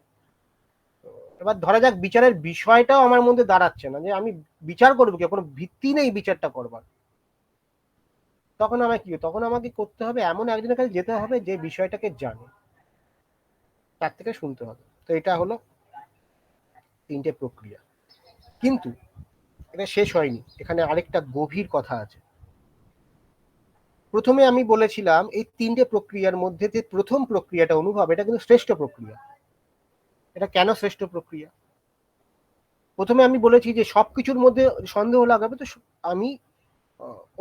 এবার ধরা যাক বিচারের বিষয়টাও আমার মধ্যে দাঁড়াচ্ছে না, যে আমি বিচার করবো কি, কোনো ভিত্তি নেই বিচারটা করবার। তখন আমাকে করতে হবে এমন একজনের কাছে যেতে হবে যে বিষয়টাকে জানে, তার থেকে শুনতে হবে। তো এটা হলো 3টে প্রক্রিয়া। কিন্তু এটা শেষ হয়নি, এখানে আরেকটা গভীর কথা আছে। প্রথমে আমি বলেছিলাম এই 3টে প্রক্রিয়ার মধ্যে যে প্রথম প্রক্রিয়াটা অনুভব, এটা কিন্তু শ্রেষ্ঠ প্রক্রিয়া। এটা কেন শ্রেষ্ঠ প্রক্রিয়া? প্রথমে আমি বলেছি যে সবকিছুর মধ্যে সন্দেহ লাগাবে, তো আমি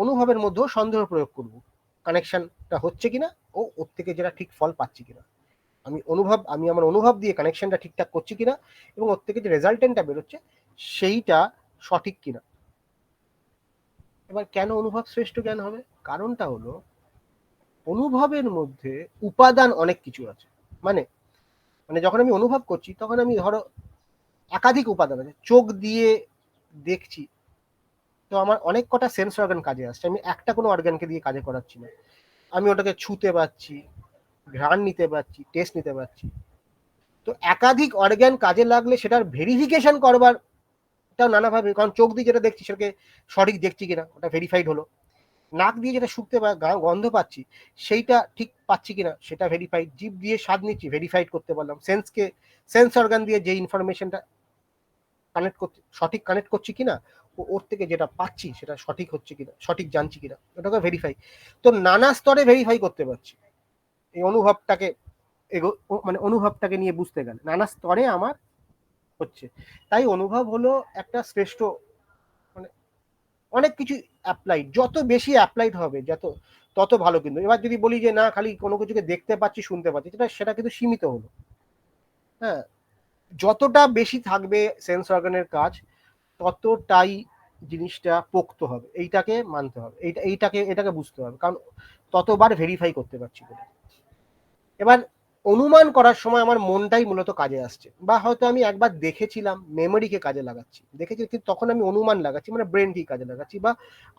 অনুভবের মধ্যেও সন্দেহ প্রয়োগ করব, কানেকশনটা হচ্ছে কিনা, ও ওর থেকে যেটা ঠিক ফল পাচ্ছি কিনা। আমি আমার অনুভব দিয়ে কানেকশনটা ঠিকঠাক করছি কিনা, এবং ওর থেকে যে রেজাল্টেন্টটা বেরোচ্ছে সেইটা সঠিক কিনা। এবার কেন অনুভব শ্রেষ্ঠ জ্ঞান হবে? কারণটা হলো অনুভবের মধ্যে উপাদান অনেক কিছু আছে। মানে মানে যখন আমি অনুভব করছি তখন আমি ধরো একাধিক উপাদান আছে। চোখ দিয়ে দেখছি, তো আমার অনেক কটা সেন্স অর্গান কাজে আসছে, আমি একটা কোনো অর্গানকে দিয়ে কাজে করাচ্ছি না। আমি ওটাকে ছুতে পারছি, ঘ্রাণ নিতে পারছি, টেস্ট নিতে পারছি। তো একাধিক অর্গান কাজে লাগলে সেটার ভেরিফিকেশন করবার নানাভাবে, কারণ চোখ দিয়ে যেটা দেখছি সেটাকে সঠিক দেখছি কিনা ওটা ভেরিফাইড হলো, নাক দিয়ে যেটা শুকতে বা গন্ধ পাচ্ছি সেইটা ঠিক পাচ্ছি কিনা সেটা ভেরিফাইড, জিভ দিয়ে স্বাদ নিচ্ছি ভেরিফাইড করতে পারলাম, সেন্স অর্গান দিয়ে যে ইনফরমেশনটা সঠিক কানেক্ট করছি কিনা, ওর থেকে যেটা পাচ্ছি সেটা সঠিক হচ্ছে কিনা, সঠিক জানছি কিনা, ওটাকে ভেরিফাই। তো নানা স্তরে ভেরিফাই করতে পারছি এই অনুভবটাকে, মানে অনুভবটাকে নিয়ে বুঝতে গেলে নানা স্তরে আমার হচ্ছে। তাই অনুভব হলো একটা শ্রেষ্ঠ, মানে অনেক কিছু অ্যাপ্লাইড, যত বেশি অ্যাপ্লাইড হবে তত ভালো। কিন্তু এবার যদি বলি যে না খালি কোনো কিছুকে দেখতে পাচ্ছি শুনতে পাচ্ছি, সেটা কিন্তু সীমিত হলো। হ্যাঁ, যতটা বেশি থাকবে সেন্স অর্গানের কাজ ততটাই জিনিসটা পোক্ত হবে, এইটাকে মানতে হবে, এটাকে বুঝতে হবে, কারণ ততবার ভেরিফাই করতে পারছি বলে। এবার অনুমান করার সময় আমার মনটাই মূলত কাজে আসছে, বা হয়তো আমি একবার দেখেছিলাম মেমোরিকে কাজে লাগাচ্ছি, কিন্তু তখন আমি অনুমান লাগাচ্ছি, মানে ব্রেনকে কাজে লাগাচ্ছি, বা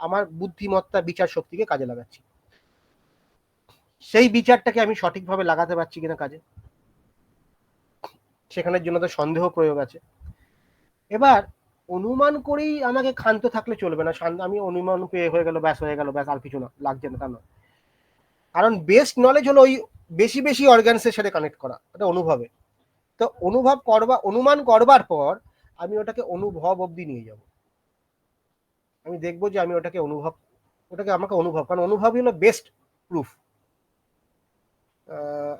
আমার বুদ্ধিমত্তা বিচার শক্তিকে কাজে লাগাচ্ছি। সেই বিচারটাকে আমি সঠিকভাবে লাগাতে পারছি কিনা কাজে, সেখানের জন্য তো সন্দেহ প্রয়োগ আছে। এবার অনুমান করেই আমাকে ক্ষান্ত থাকলে চলবে না, আমি অনুমান পেয়ে হয়ে গেল ব্যাস আর কিছু না লাগছে না তা নয়। কারণ বেস্ট নলেজ হলো ওই বেশি বেশি অর্গানসের সাথে কানেক্ট করা, এটা অনুভবে। তো অনুমান করবার পর আমি ওটাকে অনুভব অবধি নিয়ে যাব। আমি দেখবো যে আমি ওটাকে অনুভব, কারণ অনুভবই হলো বেস্ট প্রুফ।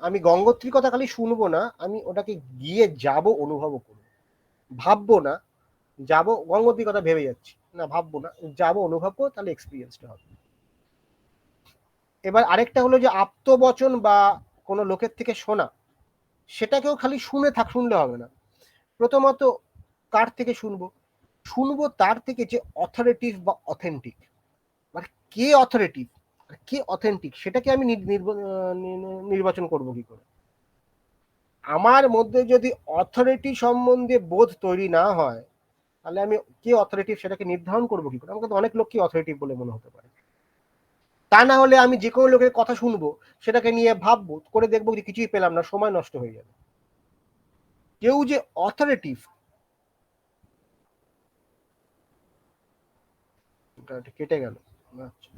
আমি গঙ্গোত্রীর কথা খালি শুনবো না, আমি ওটাকে গিয়ে যাব, অনুভবও করবো। ভাববো না, যাব, গঙ্গোত্রীর কথা ভেবে যাচ্ছি না, ভাববো না, যাব, অনুভব করবো, তাহলে এক্সপিরিয়েন্সটা হবে। এবার আরেকটা হলো যে আপ্তবচন বা কোনো লোকের থেকে শোনা, সেটাকেও খালি শুনলে হবে না। প্রথমত কার থেকে শুনবো? শুনবো তার থেকে যে অথরিটিভ বা অথেন্টিক, মানে কে অথরিটিভ কে অথেন্টিক সেটাকে আমি নির্বাচন করব কি করে? আমার মধ্যে যদি অথরিটি সম্বন্ধে বোধ তৈরি না হয়, তাহলে আমি কে অথরিটিভ সেটাকে নির্ধারণ করবো কি করে? আমাকে তো অনেক লোককে অথরিটিভ বলে মনে হতে পারে। তা না হলে আমি যে কোনো লোকের কথা শুনবো, সেটাকে নিয়ে ভাববো, করে দেখবো যে কিছুই পেলাম না, সময় নষ্ট হয়ে যাবে। কেউ যে অথরিটিভ, কেটে গেল। আচ্ছা।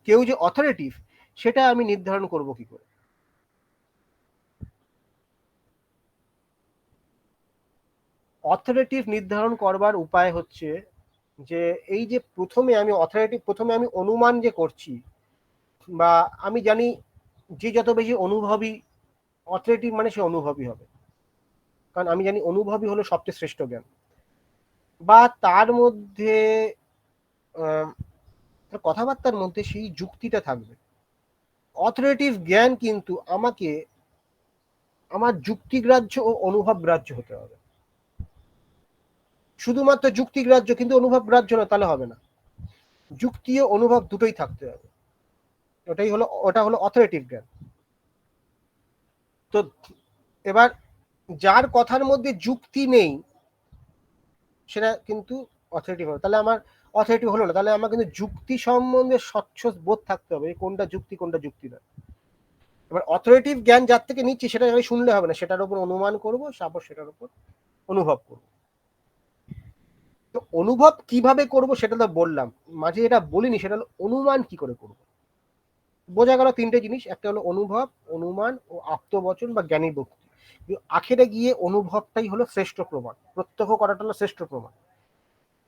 কেউ যে অথরিটিভ, সেটা আমি নির্ধারণ করব কি করে? অথরিটিভ নির্ধারণ করবার উপায় হচ্ছে যে এই যে প্রথমে আমি অনুমান যে করছি, বা আমি জানি যে যত বেশি অনুভবী, অথরিটিভ মানে সে অনুভবী হবে, কারণ আমি জানি অনুভবী হলো সবচেয়ে শ্রেষ্ঠ জ্ঞান, বা তার মধ্যে কথাবার্তার মধ্যে সেই যুক্তিটা থাকবে। অথরিটিভ জ্ঞান কিন্তু আমাকে আমার যুক্তিগ্রাহ্য ও অনুভব গ্রাহ্য হতে হবে। শুধুমাত্র যুক্তিগ্রাহ্য কিন্তু অনুভব গ্রাহ্য না, তাহলে হবে না। যুক্তি ও অনুভব দুটোই থাকতে হবে। ওটা হলো অথরিটিভ জ্ঞান। তো এবার যার কথার মধ্যে যুক্তি নেই, সেটা কিন্তু অথরিটিভ হবে। তাহলে আমার অথরিটিভ হলো না, তাহলে আমার কিন্তু যুক্তি সম্বন্ধে স্বচ্ছ বোধ থাকতে হবে, কোনটা যুক্তি কোনটা যুক্তি না। এবার অথরিটিভ জ্ঞান যার থেকে নিচ্ছি, সেটা আমি শুনলে হবে না, সেটার উপর অনুমান করবো, তারপর সেটার উপর অনুভব করবো। তো অনুভব কিভাবে করব সেটা তো বললাম, মাঝে এটা বলিনি, সেটা হলো অনুমান কি করে করব। বোঝা গেল তিনটে জিনিস, একটা হলো অনুভব, অনুমান ও আপ্তবচন বা জ্ঞানী ভক্তি। আখেরে গিয়ে অনুভবটাই হলো শ্রেষ্ঠ প্রমাণ, প্রত্যক্ষ করাটা হলো শ্রেষ্ঠ প্রমাণ।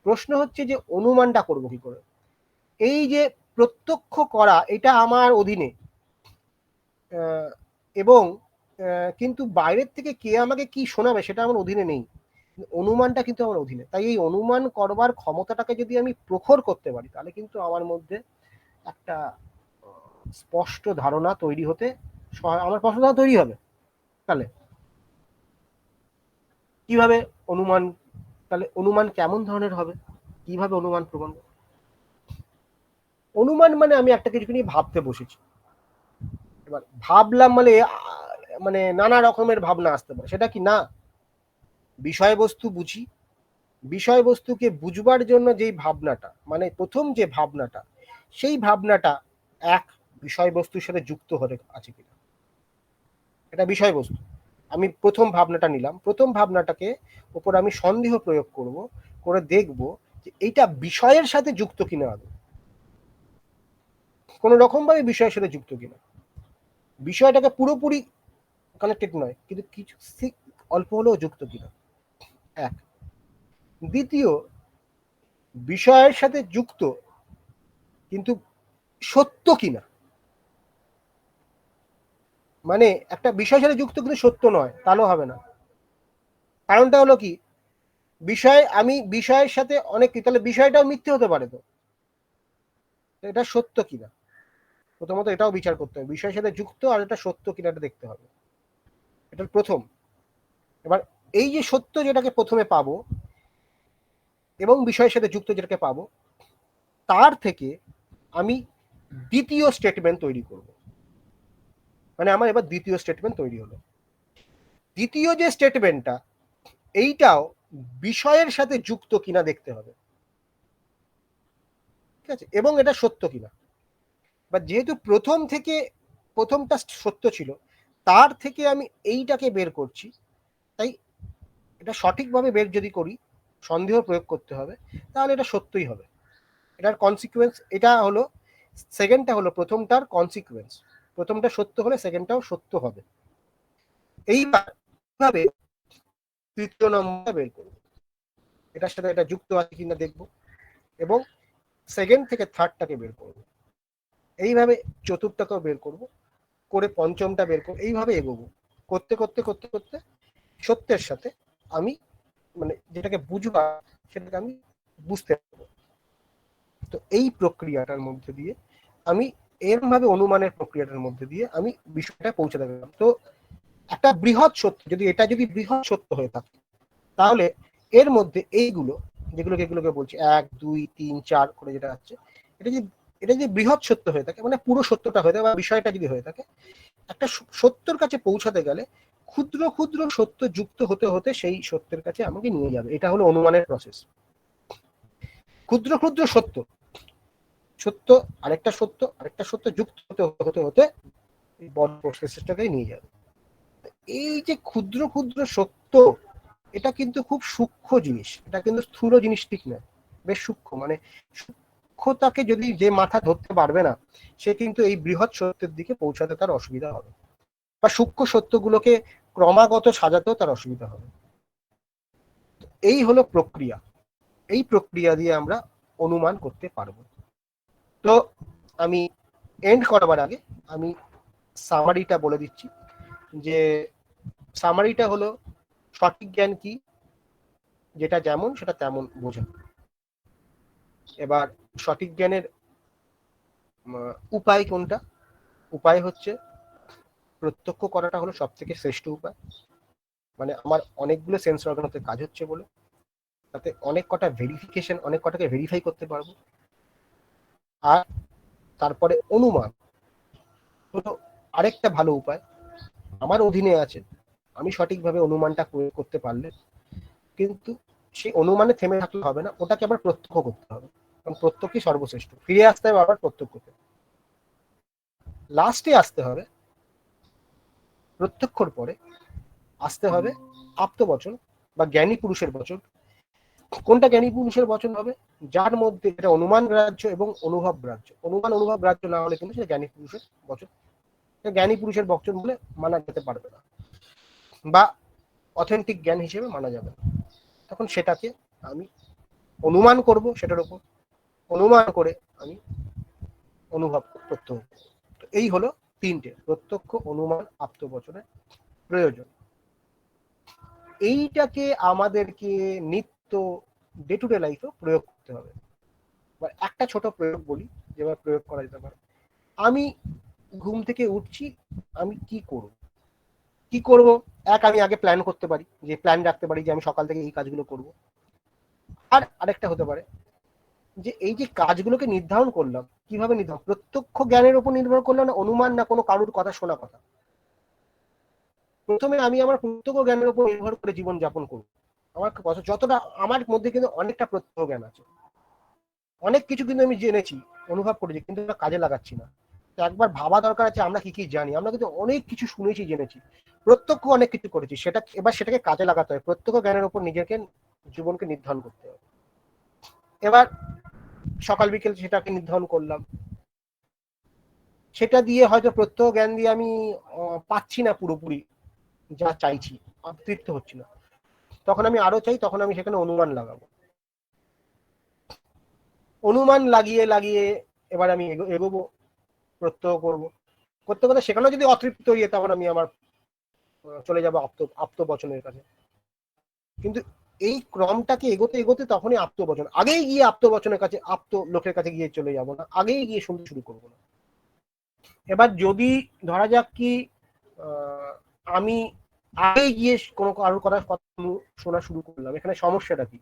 প্রশ্ন হচ্ছে যে অনুমানটা করব কি করে? এই যে প্রত্যক্ষ করা, এটা আমার অধীনে, এবং কিন্তু বাইরের থেকে কে আমাকে কি শোনাবে সেটা আমার অধীনে নেই। অনুমানটা কিন্তু আমার অধীনে। তাই এই অনুমান করবার ক্ষমতাটাকে যদি আমি প্রখর করতে পারি, তাহলে কিন্তু আমার মধ্যে একটা স্পষ্ট ধারণা তৈরি হতে, আমার স্পষ্ট ধারণা তৈরি হবে। তাহলে কিভাবে অনুমান, তাহলে অনুমান কেমন ধরনের হবে, কিভাবে অনুমান প্রমাণ? অনুমান মানে আমি একটা কিছু নিয়ে ভাবতে বসেছি, এবার ভাবলাম মানে মানে নানা রকমের ভাবনা আসতে পারে, সেটা কি না, বিষয়বস্তু বুঝি, বিষয়বস্তুকে বুঝবার জন্য যেই ভাবনাটা, মানে প্রথম যে ভাবনাটা, সেই ভাবনাটা এক বিষয়বস্তুর সাথে যুক্ত হতে আছে কিনা, এটা বিষয়বস্তু। আমি প্রথম ভাবনাটা নিলাম, প্রথম ভাবনাটাকে উপর আমি সন্দেহ প্রয়োগ করব, করে দেখব যে এইটা বিষয়ের সাথে যুক্ত কিনা, আদৌ কোনো রকম ভাবে বিষয়ের সাথে যুক্ত কিনা, বিষয়টাকে পুরোপুরি কানেক্টেড নয় কিন্তু কিছু অল্প হলেও যুক্ত কিনা, এক। দ্বিতীয়, বিষয়ের সাথে যুক্ত কিন্তু সত্য কিনা, মানে একটা বিষয়ের সাথে যুক্ত কিন্তু সত্য নয়, তাহলেও হবে না। কারণটা হলো কি, আমি বিষয়ের সাথে অনেক, তাহলে বিষয়টাও মিথ্যে হতে পারে, তো এটা সত্য কিনা, প্রথমত এটাও বিচার করতে হবে, বিষয়ের সাথে যুক্ত আর এটা সত্য কিনা এটা দেখতে হবে, এটা প্রথম। এবার এই যে সত্য যেটাকে প্রথমে পাবো এবং বিষয়ের সাথে যুক্ত যেটাকে পাবো, তার থেকে আমি দ্বিতীয় স্টেটমেন্ট তৈরি করব। মানে আমার এবার দ্বিতীয় স্টেটমেন্ট তৈরি হলো। দ্বিতীয় যে স্টেটমেন্টটা, এইটাও বিষয়ের সাথে যুক্ত কিনা দেখতে হবে, ঠিক আছে, এবং এটা সত্য কিনা। বা যেহেতু প্রথমটা সত্য ছিল, তার থেকে আমি এইটাকে বের করছি, তাই এটা সঠিকভাবে বের যদি করি, সন্দেহ প্রয়োগ করতে হবে, তাহলে এটা সত্যই হবে। এটার কনসিকুয়েন্স, এটা হলো সেকেন্ডটা হলো প্রথমটার কনসিকুয়েন্স, প্রথমটা সত্য হলে সেকেন্ডটাও সত্য হবে। এইভাবে তৃতীয় নম্বরটা বের করব, এটার সাথে এটা যুক্ত আছে কিনা দেখব, এবং সেকেন্ড থেকে থার্ডটাকে বের করব, এইভাবে চতুর্থটাকেও বের করব, করে পঞ্চমটা বের করব, এইভাবে এগোবো, করতে করতে করতে করতে সত্যের সাথে আমি, মানে যেটাকে বুঝবা সেটাকে আমি বুঝতে পারবো। তো এই প্রক্রিয়াটার মধ্যে দিয়ে আমি এরকম ভাবে অনুমানের প্রক্রিয়াটার মধ্যে দিয়ে আমি বিষয়টা পৌঁছাতে গেলাম। তো একটা বৃহৎ সত্য, যদি এটা যদি বৃহৎ সত্য হয়ে থাকে, তাহলে এর মধ্যে এইগুলো যেগুলোকে বলছি 1 2 3 4 করে যেটা আছে, এটা যদি বৃহৎ সত্য হয়ে থাকে, মানে পুরো সত্যটা হয়ে থাকে বা বিষয়টা যদি হয়ে থাকে, একটা সত্যর কাছে পৌঁছাতে গেলে ক্ষুদ্র ক্ষুদ্র সত্য যুক্ত হতে হতে সেই সত্যের কাছে আমাকে নিয়ে যাবে। এটা হলো অনুমানের প্রসেস। ক্ষুদ্র ক্ষুদ্র সত্য, সত্য আরেকটা সত্য আরেকটা সত্য যুক্ত হতে হতে হতে বড় প্রসেসটাকে নিয়ে যাবে। এই যে ক্ষুদ্র ক্ষুদ্র সত্য, এটা কিন্তু খুব সূক্ষ্ম জিনিস, এটা কিন্তু স্থূল জিনিস ঠিক নয়, বেশ সূক্ষ্ম। মানে সূক্ষ্মতাকে যদি যে মাথা ধরতে পারবে না, সে কিন্তু এই বৃহৎ সত্যের দিকে পৌঁছাতে তার অসুবিধা হবে, বা সূক্ষ্ম সত্যগুলোকে ক্রমাগত সাজাতেও তার অসুবিধা হবে। এই হলো প্রক্রিয়া, এই প্রক্রিয়া দিয়ে আমরা অনুমান করতে পারবো। তো আমি এন্ড করবার আগে আমি সামারিটা বলে দিচ্ছি, যে সামারিটা হলো সঠিক জ্ঞান কি, যেটা যেমন সেটা তেমন বোঝা। এবার সঠিক জ্ঞানের উপায় কোনটা? উপায় হচ্ছে প্রত্যক্ষ করাটা হলো সব থেকে শ্রেষ্ঠ উপায়। মানে আমার অনেকগুলো সেন্স অর্গানতে কাজ হচ্ছে বলে, তাতে অনেক কটা ভেরিফিকেশন, অনেক কটাকে ভেরিফাই করতে পারবো। আর তারপরে অনুমান হলো আরেকটা ভালো উপায়, আমার অধীনে আছে, আমি সঠিকভাবে অনুমানটা করতে পারলে কিন্তু সেই অনুমানে থেমে থাকলে হবে না, ওটাকে আবার প্রত্যক্ষ করতে হবে, কারণ প্রত্যক্ষই সর্বশ্রেষ্ঠ। ফিরে আসতে হবে আবার প্রত্যক্ষতে, লাস্টে আসতে হবে প্রত্যক্ষর পরে আসতে হবে আপ্তবচন বা জ্ঞানী পুরুষের বচন। কোনটা জ্ঞানী পুরুষের বচন হবে? যার মধ্যে এটা অনুমান গ্রাহ্য এবং অনুভব গ্রাহ্য। অনুমান অনুভব গ্রাহ্য না হলে কিন্তু সেটা জ্ঞানী পুরুষের বচন, জ্ঞানী পুরুষের বচন বলে মানা যেতে পারবে না, বা অথেন্টিক জ্ঞান হিসেবে মানা যাবে না। তখন সেটাকে আমি অনুমান করব, সেটার উপর অনুমান করে আমি অনুভব করতে হবে। এই হলো তিনটে, প্রত্যক্ষ, অনুমান, আপ্তবচনের প্রয়োজন। এইটাকে আমাদেরকে নিত্য ডে টু ডে লাইফে প্রয়োগ করতে হবে। একটা ছোট প্রয়োগ বলি, যেভাবে প্রয়োগ করা যেতে পারে। আমি ঘুম থেকে উঠছি, আমি কি করব? কি করব? আমি আগে প্ল্যান করতে পারি, যে প্ল্যান রাখতে পারি যে আমি সকাল থেকে এই কাজগুলো করব। আর আরেকটা হতে পারে যে এই যে কাজগুলোকে নির্ধারণ করলাম, কিভাবে নির্ধারণ? প্রত্যক্ষ জ্ঞানের উপর নির্ভর করলাম, না অনুমান, না কোনো কারুর কথা শোনা কথা? প্রথমে আমি আমার প্রত্যক্ষ জ্ঞানের উপর নির্ভর করে জীবন যাপন করব। আমার যতটা আমার মধ্যে কিন্তু অনেকটা প্রত্যক্ষ জ্ঞান আছে, অনেক কিছু কিন্তু আমি জেনেছি, অনুভব করেছি, কিন্তু কাজে লাগাচ্ছি না। তো একবার ভাবা দরকার আছে আমরা কি কি জানি। আমরা কিন্তু অনেক কিছু শুনেছি, জেনেছি, প্রত্যক্ষ অনেক কিছু করেছি, সেটাকে কাজে লাগাতে হয়। প্রত্যক্ষ জ্ঞানের উপর নিজেকে জীবনকে নির্ধারণ করতে হবে। এবার সকাল বিকেল সেটাকে নির্ধারণ করলাম, সেটা দিয়ে হয়তো প্রত্যক্ষ জ্ঞান দিয়ে আমি পাচ্ছি না পুরোপুরি যা চাইছি, তৃপ্ত হচ্ছি না, তখন আমি আরো চাই, তখন আমি সেখানে অনুমান লাগাবো। অনুমান লাগিয়ে লাগিয়ে এবার আমি এগোবো, প্রত্যক্ষ করবো, করতে করতে সেখানেও যদি অতৃপ্ত হইয়ে, তখন আমি আমার চলে যাবো আপ্তবচনের কাছে। কিন্তু এই ক্রমটাকে এগোতে এগোতে তখনই আপ্তবচন, আগেই গিয়ে আপ্তবচনের কাছে, আপ্ত লোকের কাছে গিয়ে চলে যাব না, আগেই গিয়ে শুনতে শুরু করবো না। এবার যদি ধরা যাক কি আমি আগেই গিয়ে কোনো কারোর কথা শোনা শুরু করলাম, এখানে সমস্যাটা কি?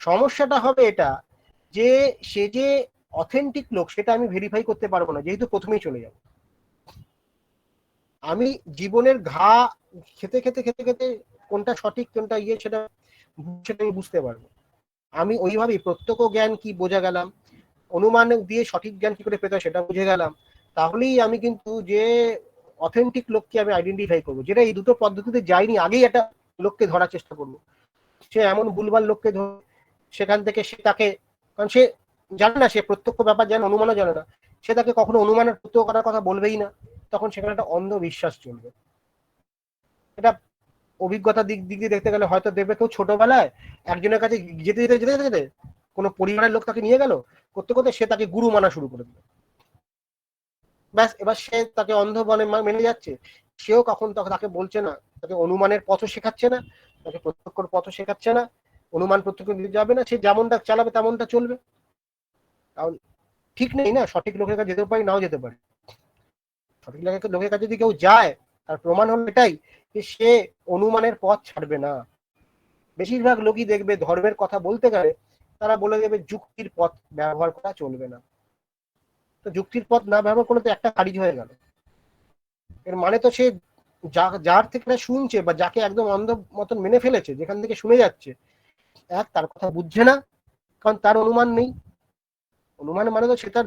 সমস্যাটা হবে এটা যে সে যে অথেন্টিক লোক সেটা আমি ভেরিফাই করতে পারবো না, যেহেতু প্রথমেই চলে যাব। আমি জীবনের ঘা খেতে খেতে খেতে খেতে কোনটা সঠিক কোনটা সেটা আমি বুঝতে পারবো। আমি ওইভাবেই প্রত্যক্ষ জ্ঞান কি বোঝা গেলাম, অনুমান দিয়ে সঠিক জ্ঞান কি করে পেতে হয় সেটা বুঝে গেলাম, তাহলেই আমি কিন্তু যে অথেন্টিক লোককে আমি আইডেন্টিফাই করবো, যেটা এই দুটো পদ্ধতিতে যায়নি, আগেই একটা লোককে ধরার চেষ্টা করবো। সে এমন ভুলভাল লোককে ধরে সেখান থেকে সে তাকে, কারণ সে জানে না, সে প্রত্যক্ষ ব্যাপার জানে, অনুমানও জানে না, সে তাকে কখনো অনুমানের প্রত্যক্ষ করার কথা বলবেই না, তখন সেখানে একটা অন্ধবিশ্বাস চলবে। এটা অভিজ্ঞতার দিক দিয়ে দেখতে গেলে হয়তো দেখবে কেউ ছোটবেলায় একজনের কাছে যেতে যেতে যেতে যেতে কোনো পরিবারের লোক তাকে নিয়ে গেল, করতে করতে সে তাকে গুরু মানা শুরু করে দিল, ব্যাস এবার সে তাকে অন্ধ মনে মেনে যাচ্ছে। সেও কখন তাকে বলছে না, তাকে অনুমানের পথও শেখাচ্ছে না, তাকে প্রত্যক্ষর পথও শেখাচ্ছে না, অনুমান প্রত্যক্ষ দিতে যাবে না, সে যেমনটা চালাবে তেমনটা চলবে। কারণ ঠিক নেই না, সঠিক লোকের কাছে যেতে পারি, নাও যেতে পারি। সঠিক লোকের কাছে যদি কেউ যায়, তার প্রমাণ হলো এটাই যে সে অনুমানের পথ ছাড়বে না। বেশিরভাগ লোকই দেখবে ধর্মের কথা বলতে গেলে তারা বলে দেবে যুক্তির পথ ব্যবহার করা চলবে না। তো যুক্তির পথ না ব্যবহার করলে তো একটা খারিজ হয়ে গেল। এর মানে তো সে যার থেকে শুনছে বা যাকে একদম অন্ধ মতন মেনে ফেলেছে, যেখান থেকে শুনে যাচ্ছে, তার কথা বুঝছে না, কারণ তার অনুমান নেই। অনুমান মানে তো সে তার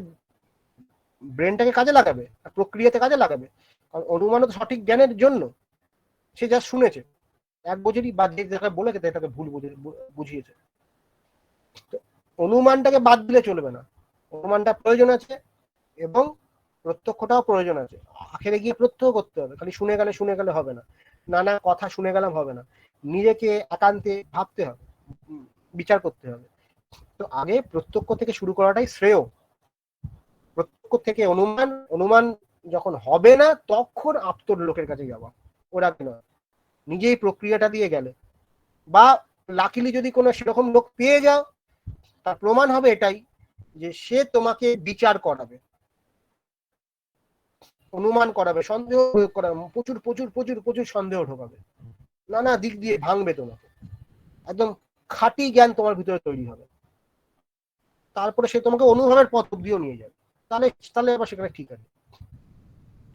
ব্রেনটাকে কাজে লাগাবে, প্রক্রিয়াতে কাজে লাগাবে। কারণ অনুমান তো সঠিক জ্ঞানের জন্য, সে যা শুনেছে এক বোঝেরই, বা যে জায়গায় বলেছে এটাকে ভুল বুঝিয়েছে। অনুমানটাকে বাদ দিলে চলবে না, অনুমানটা প্রয়োজন আছে, এবং প্রত্যক্ষটাও প্রয়োজন আছে। আখেরে গিয়ে প্রত্যক্ষ করতে হবে, খালি শুনে গেলে হবে না, নানা কথা শুনে গেলাম হবে না, নিজেকে একান্তে ভাবতে হবে, বিচার করতে হবে। তো আগে প্রত্যক্ষ থেকে শুরু করাটাই শ্রেয়। প্রত্যক্ষ থেকে অনুমান, অনুমান যখন হবে না তখন আপ্তর লোকের কাছে যাওয়া, ওরা কেন নিজেই প্রক্রিয়াটা দিয়ে গেলে, বা লাকিলি যদি কোনো সেরকম লোক পেয়ে যাও, তার প্রমাণ হবে এটাই যে সে তোমাকে বিচার করাবে, অনুমান করাবে, সন্দেহ প্রয়োগ করাবে, প্রচুর প্রচুর প্রচুর প্রচুর সন্দেহ ঢোকাবে, নানা দিক দিয়ে ভাঙবে তোমাকে, একদম খাঁটি জ্ঞান তোমার ভিতরে তৈরি হবে। তারপরে সে তোমাকে অনুভবের পথ দিয়েও নিয়ে যাবে, তাহলে তাহলে আবার সেখানে ঠিক আছে।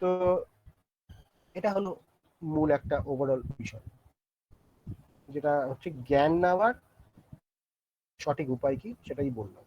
তো এটা হলো মূল একটা ওভারঅল বিষয়, যেটা হচ্ছে জ্ঞান নেওয়ার সঠিক উপায় কি সেটাই বললাম।